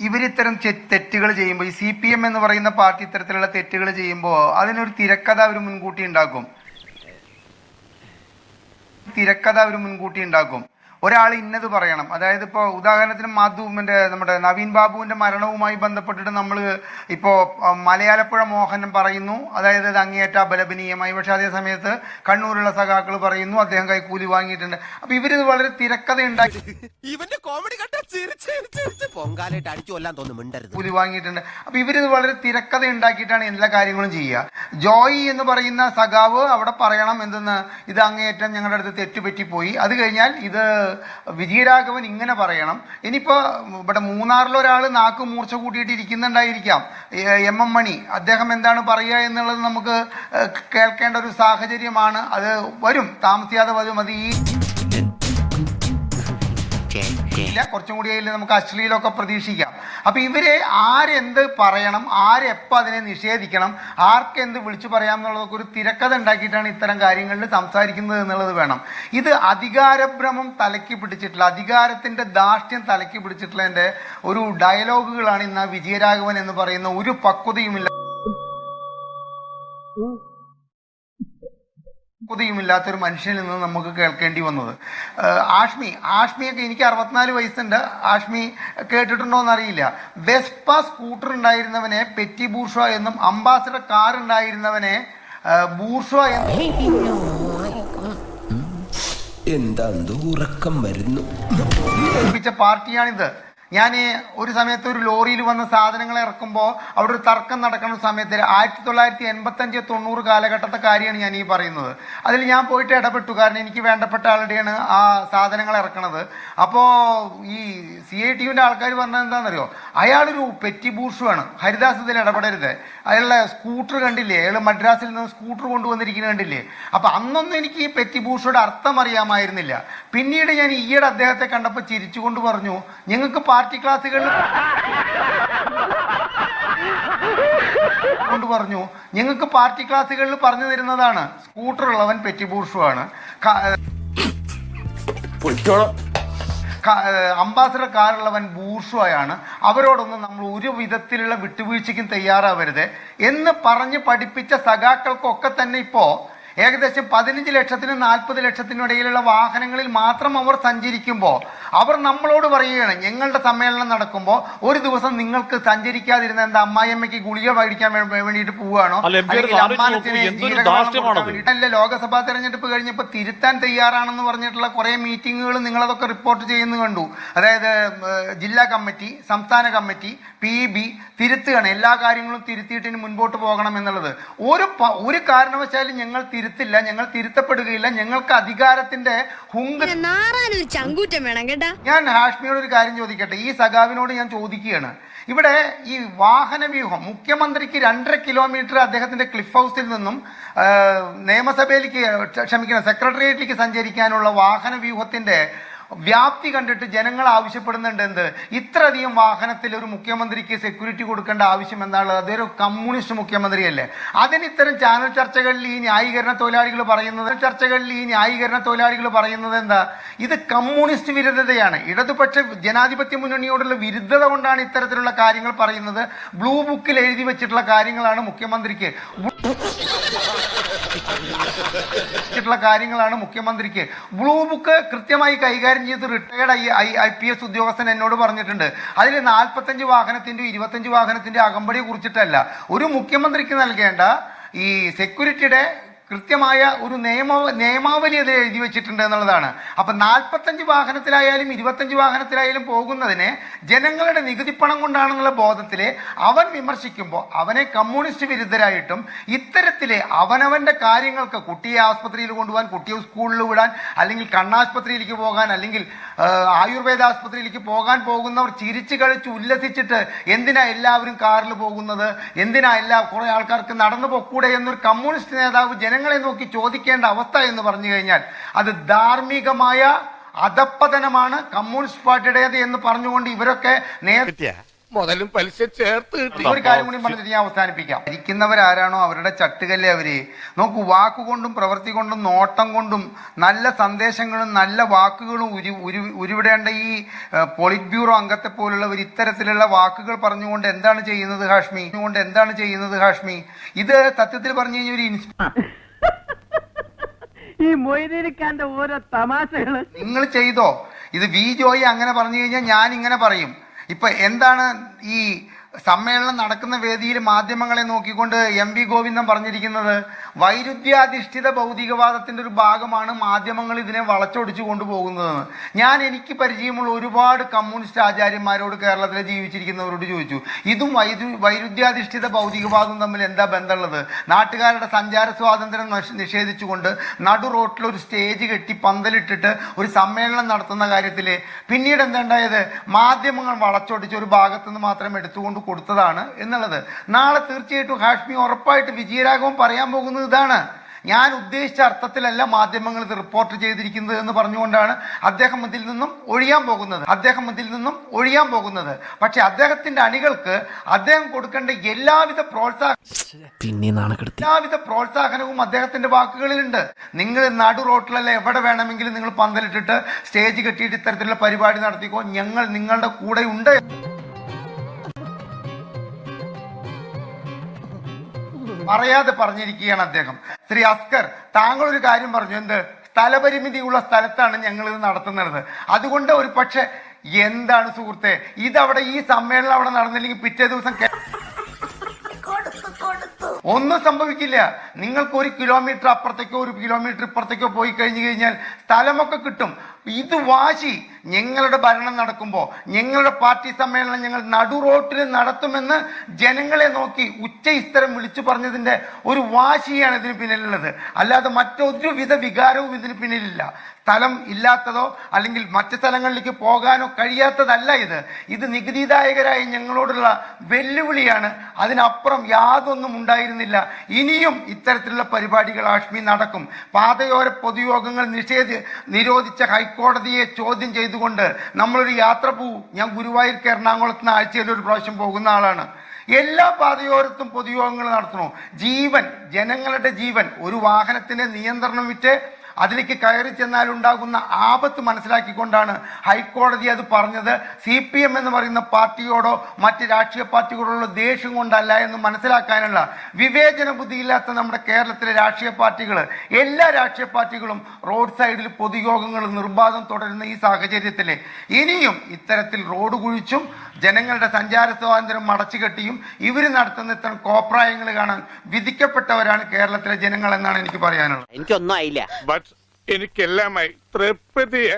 ഇവരിത്തരം തെറ്റുകൾ ചെയ്യുമ്പോൾ ഈ CPM എന്ന് പറയുന്ന പാർട്ടി ഇത്തരത്തിലുള്ള തെറ്റുകൾ ചെയ്യുമ്പോൾ അതിനൊരു തിരക്കഥ അവർ മുൻകൂട്ടി ഉണ്ടാക്കും. ഒരാൾ ഇന്നത് പറയണം. അതായത് ഇപ്പോൾ ഉദാഹരണത്തിന് നമ്മുടെ നവീൻ ബാബുവിൻ്റെ മരണവുമായി ബന്ധപ്പെട്ടിട്ട് നമ്മൾ ഇപ്പോൾ മലയാളപ്പുഴ മോഹനൻ പറയുന്നു, അതായത് അത് അങ്ങേയറ്റ അപലപനീയമായി. പക്ഷെ അതേ സമയത്ത് കണ്ണൂരുള്ള സഖാക്കൾ പറയുന്നു അദ്ദേഹം കൈക്കൂലി വാങ്ങിയിട്ടുണ്ട്. അപ്പൊ ഇവരിത് വളരെ തിരക്കഥ ഉണ്ടാക്കി കൂലി വാങ്ങിയിട്ടുണ്ട്. അപ്പൊ ഇവരിത് വളരെ തിരക്കഥ ഉണ്ടാക്കിയിട്ടാണ് എല്ലാ കാര്യങ്ങളും ചെയ്യുക. ജോയി എന്ന് പറയുന്ന സഖാവ് അവിടെ പറയണം എന്തെന്ന്, ഇത് അങ്ങേയറ്റം ഞങ്ങളുടെ അടുത്ത് തെറ്റുപറ്റിപ്പോയി. അത് കഴിഞ്ഞാൽ ഇത് വിജയരാഘവൻ ഇങ്ങനെ പറയണം. ഇനിയിപ്പോ ഇവിടെ മൂന്നാറിലൊരാൾ നാക്ക് മൂർച്ച കൂട്ടിയിട്ട് ഇരിക്കുന്നുണ്ടായിരിക്കാം, MM മണി. അദ്ദേഹം എന്താണ് പറയുക എന്നുള്ളത് നമുക്ക് കേൾക്കേണ്ട ഒരു സാഹചര്യമാണ്. അത് വരും, താമസിയാതെ വരും. അത് കുറച്ചും കൂടി നമുക്ക് അശ്ലീലമൊക്കെ പ്രതീക്ഷിക്കാം. അപ്പൊ ഇവരെ ആരെന്ത് പറയണം, ആരെപ്പോൾ അതിനെ നിഷേധിക്കണം, ആർക്കെന്ത് വിളിച്ചു പറയാം എന്നുള്ളതൊക്കെ ഒരു തിരക്കഥ ഉണ്ടാക്കിയിട്ടാണ് ഇത്തരം കാര്യങ്ങളിൽ സംസാരിക്കുന്നത് എന്നുള്ളത് വേണം. ഇത് അധികാരഭ്രമം തലയ്ക്ക് പിടിച്ചിട്ടുള്ള, അധികാരത്തിന്റെ ധാർഷ്ട്യം തലയ്ക്ക് പിടിച്ചിട്ടുള്ളതിന്റെ ഒരു ഡയലോഗുകളാണ് ഇന്ന് വിജയരാഘവൻ എന്ന് പറയുന്ന ഒരു പക്വതയുമില്ലാത്തൊരു മനുഷ്യനിൽ നിന്ന് നമുക്ക് കേൾക്കേണ്ടി വന്നത്. ആഷ്മിയൊക്കെ, എനിക്ക് 64 വയസ്സുണ്ട്. ആഷ്മി കേട്ടിട്ടുണ്ടോ എന്നറിയില്ല. വെസ്പ സ്കൂട്ടർ ഉണ്ടായിരുന്നവനെ പെറ്റി ബൂർഷ്വ എന്നും അംബാസഡർ കാർ ഉണ്ടായിരുന്നവനെ ബൂർഷ്വ ഉറക്കം വരുന്നു പാർട്ടിയാണിത്. ഞാൻ ഒരു സമയത്ത് ഒരു ലോറിയിൽ വന്ന സാധനങ്ങൾ ഇറക്കുമ്പോൾ അവിടെ ഒരു തർക്കം നടക്കുന്ന സമയത്ത് 1985-90 കാലഘട്ടത്തെ കാര്യമാണ് ഞാൻ ഈ പറയുന്നത്. അതിൽ ഞാൻ പോയിട്ട് ഇടപെട്ടു. കാരണം എനിക്ക് വേണ്ടപ്പെട്ട ആളുടെയാണ് ആ സാധനങ്ങൾ ഇറക്കണത്. അപ്പോൾ ഈ CITUവിൻ്റെ ആൾക്കാർ പറഞ്ഞത് എന്താണെന്നറിയോ, അയാളൊരു പെറ്റി ബൂർഷുവാണ്, ഹരിദാസ് ഇതിൽ ഇടപെടരുത്. അയാളുടെ സ്കൂട്ടർ കണ്ടില്ലേ, അയാൾ മദ്രാസിൽ നിന്ന് സ്കൂട്ടർ കൊണ്ടുവന്നിരിക്കുന്നത് കണ്ടില്ലേ. അപ്പം അന്നൊന്നും എനിക്ക് ഈ പെറ്റി ബൂർഷയുടെ അർത്ഥം അറിയാമായിരുന്നില്ല. പിന്നീട് ഞാൻ ഈയിടെ അദ്ദേഹത്തെ കണ്ടപ്പോൾ ചിരിച്ചുകൊണ്ട് പറഞ്ഞു, ഞങ്ങൾക്ക് പാർട്ടി ക്ലാസ്സുകളിൽ പറഞ്ഞു, ഞങ്ങൾക്ക് പാർട്ടി ക്ലാസ്സുകളിൽ പറഞ്ഞു തരുന്നതാണ് സ്കൂട്ടർ ഉള്ളവൻ പെറ്റി ബൂർഷുവാണ്, അംബാസഡർ കാറുള്ളവൻ ബൂർഷുവായാണ്, അവരോടൊന്നും നമ്മൾ ഒരു വിധത്തിലുള്ള വിട്ടുവീഴ്ചയ്ക്കും തയ്യാറാവരുത് എന്ന് പറഞ്ഞ് പഠിപ്പിച്ച സഖാക്കൾക്കൊക്കെ തന്നെ ഇപ്പോൾ ഏകദേശം 15 ലക്ഷത്തിനും 40 ലക്ഷത്തിനും ഇടയിലുള്ള വാഹനങ്ങളിൽ മാത്രം അവർ സഞ്ചരിക്കുമ്പോൾ അവർ നമ്മളോട് പറയുകയാണ്, ഞങ്ങളുടെ സമ്മേളനം നടക്കുമ്പോൾ ഒരു ദിവസം നിങ്ങൾക്ക് സഞ്ചരിക്കാതിരുന്ന എന്താ, അമ്മായിയമ്മയ്ക്ക് ഗുളിക മേടിക്കാൻ വേണ്ടിയിട്ട് പോവുകയാണോ, അല്ല ലോക്സഭാ തെരഞ്ഞെടുപ്പ് കഴിഞ്ഞപ്പോൾ തിരുത്താൻ തയ്യാറാണെന്ന് പറഞ്ഞിട്ടുള്ള കുറെ മീറ്റിങ്ങുകൾ നിങ്ങളതൊക്കെ റിപ്പോർട്ട് ചെയ്യുന്നു കണ്ടു. അതായത് ജില്ലാ കമ്മിറ്റി, സംസ്ഥാന കമ്മിറ്റി, PEB തിരുത്തുകയാണ്, എല്ലാ കാര്യങ്ങളും തിരുത്തിയിട്ട് മുൻപോട്ട് പോകണം എന്നുള്ളത്. ഒരു കാരണവശാലും ഞങ്ങൾ തിരുത്തില്ല, ഞങ്ങൾ തിരുത്തപ്പെടുകയില്ല, ഞങ്ങൾക്ക് അധികാരത്തിന്റെ ഞാൻ ഹാഷ്മിയോട് ഒരു കാര്യം ചോദിക്കട്ടെ, ഈ സഖാവിനോട് ഞാൻ ചോദിക്കുകയാണ്, ഇവിടെ ഈ വാഹന വ്യൂഹം മുഖ്യമന്ത്രിക്ക് 2.5 കിലോമീറ്റർ അദ്ദേഹത്തിന്റെ ക്ലിഫ് ഹൗസിൽ നിന്നും നിയമസഭയിലേക്ക് സെക്രട്ടേറിയറ്റിലേക്ക് സഞ്ചരിക്കാനുള്ള വാഹന വ്യൂഹത്തിന്റെ വ്യാപ്തി കണ്ടിട്ട് ജനങ്ങൾ ആവശ്യപ്പെടുന്നുണ്ട് എന്ത്, ഇത്രയധികം വാഹനത്തിൽ ഒരു മുഖ്യമന്ത്രിക്ക് സെക്യൂരിറ്റി കൊടുക്കേണ്ട ആവശ്യം എന്താണുള്ളത്? അതൊരു കമ്മ്യൂണിസ്റ്റ് മുഖ്യമന്ത്രിയല്ലേ. അതിന് ഇത്തരം ചാനൽ ചർച്ചകളിൽ ഈ ന്യായീകരണ തൊഴിലാളികൾ പറയുന്നത് എന്താ, ഇത് കമ്മ്യൂണിസ്റ്റ് വിരുദ്ധതയാണ്, ഇടതുപക്ഷ ജനാധിപത്യ മുന്നണിയോടുള്ള വിരുദ്ധത കൊണ്ടാണ് ഇത്തരത്തിലുള്ള കാര്യങ്ങൾ പറയുന്നത്. ബ്ലൂ ബുക്കിൽ എഴുതി വെച്ചിട്ടുള്ള കാര്യങ്ങളാണ് മുഖ്യമന്ത്രിക്ക് ബ്ലൂ ബുക്ക് കൃത്യമായി കൈകാര്യം ചെയ്ത് റിട്ടയർഡ് IPS ഉദ്യോഗസ്ഥൻ എന്നോട് പറഞ്ഞിട്ടുണ്ട്. അതിൽ 45 വാഹനത്തിന്റെയും 25 വാഹനത്തിന്റെ അകമ്പടിയെ കുറിച്ചിട്ടല്ല, ഒരു മുഖ്യമന്ത്രിക്ക് നൽകേണ്ട ഈ സെക്യൂരിറ്റിയുടെ കൃത്യമായ ഒരു നിയമാവലി അതിൽ എഴുതി വെച്ചിട്ടുണ്ട് എന്നുള്ളതാണ്. അപ്പം 45 വാഹനത്തിലായാലും 25 വാഹനത്തിലായാലും പോകുന്നതിനെ ജനങ്ങളുടെ നികുതിപ്പണം കൊണ്ടാണെന്നുള്ള ബോധത്തിൽ അവൻ വിമർശിക്കുമ്പോൾ അവനെ കമ്മ്യൂണിസ്റ്റ് വിരുദ്ധരായിട്ടും ഇത്തരത്തിലെ അവനവന്റെ കാര്യങ്ങൾക്ക് കുട്ടിയെ ആസ്പത്രിയിൽ കൊണ്ടുപോകാൻ, കുട്ടിയെ സ്കൂളിൽ വിടാൻ, അല്ലെങ്കിൽ കണ്ണാസ്പത്രിയിലേക്ക് പോകാൻ, അല്ലെങ്കിൽ ആയുർവേദ ആസ്പത്രിയിലേക്ക് പോകുന്നവർ ചിരിച്ചു കളിച്ച് ഉല്ലസിച്ചിട്ട് എന്തിനാ എല്ലാവരും കാറിൽ പോകുന്നത്, എന്തിനാ കുറെ ആൾക്കാർക്ക് നടന്നു പോക്കൂടെ എന്നൊരു കമ്മ്യൂണിസ്റ്റ് നേതാവ് ജനങ്ങളെ നോക്കി ചോദിക്കേണ്ട അവസ്ഥ എന്ന് പറഞ്ഞു കഴിഞ്ഞാൽ അത് ധാർമ്മികമായ അധപ്പതനമാണ് കമ്മ്യൂണിസ്റ്റ് പാർട്ടിയുടേത് എന്ന് പറഞ്ഞുകൊണ്ട് ഇവരൊക്കെ മുതലും പലിശ ചേർത്ത് കിട്ടി. ഒരു കാര്യം കൂടി പറഞ്ഞിട്ട് ഞാൻ അവസാനിപ്പിക്കാം. ഇരിക്കുന്നവരാരാണോ അവരുടെ ചട്ടുകല്ലേ അവര്. നോക്കൂ, വാക്കുകൊണ്ടും പ്രവൃത്തി കൊണ്ടും നോട്ടം കൊണ്ടും നല്ല സന്ദേശങ്ങളും നല്ല വാക്കുകളും ഉരുവിടേണ്ട ഈ പോളിറ്റ് ബ്യൂറോ അംഗത്തെ പോലുള്ളവർ ഇത്തരത്തിലുള്ള വാക്കുകൾ പറഞ്ഞുകൊണ്ട് എന്താണ് ചെയ്യുന്നത് ഹാഷ്മി? ഇത് സത്യത്തിൽ പറഞ്ഞു കഴിഞ്ഞാൽ ഒരു ഈ മൊയ്തീനിക്കാന്റെ ഓരോ തമാശകള് നിങ്ങൾ ചെയ്തോ? ഇത് വി ജോയി അങ്ങനെ പറഞ്ഞു കഴിഞ്ഞാൽ ഞാൻ ഇങ്ങനെ പറയും. ഇപ്പൊ എന്താണ് ഈ സമ്മേളനം നടക്കുന്ന വേദിയിൽ മാധ്യമങ്ങളെ നോക്കിക്കൊണ്ട് എം വി ഗോവിന്ദൻ പറഞ്ഞിരിക്കുന്നത്? വൈരുദ്ധ്യാധിഷ്ഠിത ഭൗതികവാദത്തിന്റെ ഒരു ഭാഗമാണ് മാധ്യമങ്ങൾ ഇതിനെ വളച്ചൊടിച്ചു കൊണ്ടുപോകുന്നതെന്ന്. എനിക്ക് പരിചയമുള്ള ഒരുപാട് കമ്മ്യൂണിസ്റ്റ് ആചാര്യന്മാരോട് കേരളത്തിൽ ജീവിച്ചിരിക്കുന്നവരോട് ചോദിച്ചു, ഇതും വൈരുദ്ധ്യാധിഷ്ഠിത ഭൗതികവാദവും തമ്മിൽ എന്താ ബന്ധമുള്ളത്? നാട്ടുകാരുടെ സഞ്ചാര സ്വാതന്ത്ര്യം നിഷേധിച്ചുകൊണ്ട് നടു റോട്ടിൽ ഒരു സ്റ്റേജ് കെട്ടി പന്തലിട്ടിട്ട് ഒരു സമ്മേളനം നടത്തുന്ന കാര്യത്തിൽ പിന്നീട് എന്താ ഉണ്ടായത്? മാധ്യമങ്ങൾ വളച്ചൊടിച്ച് ഒരു ഭാഗത്തുനിന്ന് മാത്രം എടുത്തുകൊണ്ട് കൊടുത്തതാണ് എന്നുള്ളത്. നാളെ തീർച്ചയായിട്ടും ഹാഷ്മി ഉറപ്പായിട്ട് വിജയരാഘവൻ പറയാൻ പോകുന്നത് ഇതാണ്. ഞാൻ ഉദ്ദേശിച്ച അർത്ഥത്തിലല്ല മാധ്യമങ്ങൾ ഇത് റിപ്പോർട്ട് ചെയ്തിരിക്കുന്നത് എന്ന് പറഞ്ഞുകൊണ്ടാണ് അദ്ദേഹം ഇതിൽ നിന്നും ഒഴിയാൻ പോകുന്നത്. പക്ഷെ അദ്ദേഹത്തിന്റെ അണികൾക്ക് അദ്ദേഹം കൊടുക്കേണ്ട എല്ലാവിധ പ്രോത്സാഹനവും അദ്ദേഹത്തിന്റെ വാക്കുകളിലുണ്ട്. നിങ്ങൾ നടു റോട്ടിലല്ല എവിടെ വേണമെങ്കിലും നിങ്ങൾ പന്തലിട്ടിട്ട് സ്റ്റേജ് കെട്ടിയിട്ട് ഇത്തരത്തിലുള്ള പരിപാടി നടത്തിക്കോ, ഞങ്ങൾ നിങ്ങളുടെ കൂടെ ഉണ്ട്. പറയാതെ പറഞ്ഞിരിക്കുകയാണ് അദ്ദേഹം. ശ്രീ അസ്കർ, താങ്കൾ ഒരു കാര്യം പറഞ്ഞു, എന്ത്? സ്ഥലപരിമിതിയുള്ള സ്ഥലത്താണ് ഞങ്ങൾ ഇത് നടത്തുന്നത്. അതുകൊണ്ട് ഒരു പക്ഷെ എന്താണ് സുഹൃത്തെ, ഇതവിടെ ഈ സമ്മേളനം അവിടെ നടന്നില്ലെങ്കിൽ പിറ്റേ ദിവസം ഒന്നും സംഭവിക്കില്ല. നിങ്ങൾക്ക് 1 കിലോമീറ്റർ അപ്പുറത്തേക്കോ 1 കിലോമീറ്റർ ഇപ്പുറത്തേക്കോ പോയി കഴിഞ്ഞാൽ സ്ഥലമൊക്കെ കിട്ടും. ഇത് വാശി. ഞങ്ങളുടെ ഭരണം നടക്കുമ്പോൾ ഞങ്ങളുടെ പാർട്ടി സമ്മേളനം ഞങ്ങൾ നടു റോട്ടിൽ നടത്തുമെന്ന് ജനങ്ങളെ നോക്കി ഉച്ചയിസ്തരം വിളിച്ചു പറഞ്ഞതിന്റെ ഒരു വാശിയാണ് ഇതിന് പിന്നിലുള്ളത്. അല്ലാതെ മറ്റൊരു വിധ വികാരവും ഇതിന് പിന്നിലില്ല. സ്ഥലം ഇല്ലാത്തതോ അല്ലെങ്കിൽ മറ്റ് സ്ഥലങ്ങളിലേക്ക് പോകാനോ കഴിയാത്തതല്ല ഇത് നികുതിദായകരായ ഞങ്ങളോടുള്ള വെല്ലുവിളിയാണ്. അതിനപ്പുറം യാതൊന്നും ഉണ്ടായിരുന്നില്ല. ഇനിയും ഇത്തരത്തിലുള്ള പരിപാടികൾ ഹാഷ്മി നടക്കും. പാതയോര പൊതുയോഗങ്ങൾ നിരോധിച്ച ഹൈക്കോടതിയെ ചോദ്യം ചെയ്തുകൊണ്ട് നമ്മളൊരു യാത്ര പോവും. ഞാൻ ഗുരുവായൂർക്ക് എറണാകുളത്ത് ആഴ്ചയിൽ ഒരു പ്രാവശ്യം പോകുന്ന ആളാണ്. എല്ലാ പാതയോരത്തും പൊതുയോഗങ്ങൾ നടത്തണോ? ജനങ്ങളുടെ ജീവൻ ഒരു വാഹനത്തിന്റെ നിയന്ത്രണം വിറ്റ് അതിലേക്ക് കയറി ചെന്നാൽ ഉണ്ടാകുന്ന ആപത്ത് മനസ്സിലാക്കിക്കൊണ്ടാണ് ഹൈക്കോടതി അത് പറഞ്ഞത്. CPM എന്ന് പറയുന്ന പാർട്ടിയോടോ മറ്റ് രാഷ്ട്രീയ പാർട്ടികളോടോ ദേഷ്യം കൊണ്ടല്ല എന്ന് മനസ്സിലാക്കാനുള്ള വിവേചന ബുദ്ധിയില്ലാത്ത നമ്മുടെ കേരളത്തിലെ രാഷ്ട്രീയ പാർട്ടികൾ, എല്ലാ രാഷ്ട്രീയ പാർട്ടികളും റോഡ് സൈഡിൽ പൊതുയോഗങ്ങൾ നിർബാധം തുടരുന്ന ഈ സാഹചര്യത്തിൽ ഇനിയും ഇത്തരത്തിൽ റോഡ് കുഴിച്ചും ജനങ്ങളുടെ സഞ്ചാര സ്വാതന്ത്ര്യം അടച്ചുകെട്ടിയും ഇവർ നടത്തുന്ന ഇത്തരം കോപ്രായങ്ങൾ കാണാൻ വിധിക്കപ്പെട്ടവരാണ് കേരളത്തിലെ ജനങ്ങൾ എന്നാണ് എനിക്ക് പറയാനുള്ളത്. എനിക്കൊന്നും ആയില്ല, എനിക്കെല്ലാമായി തൃപ്തിയായി.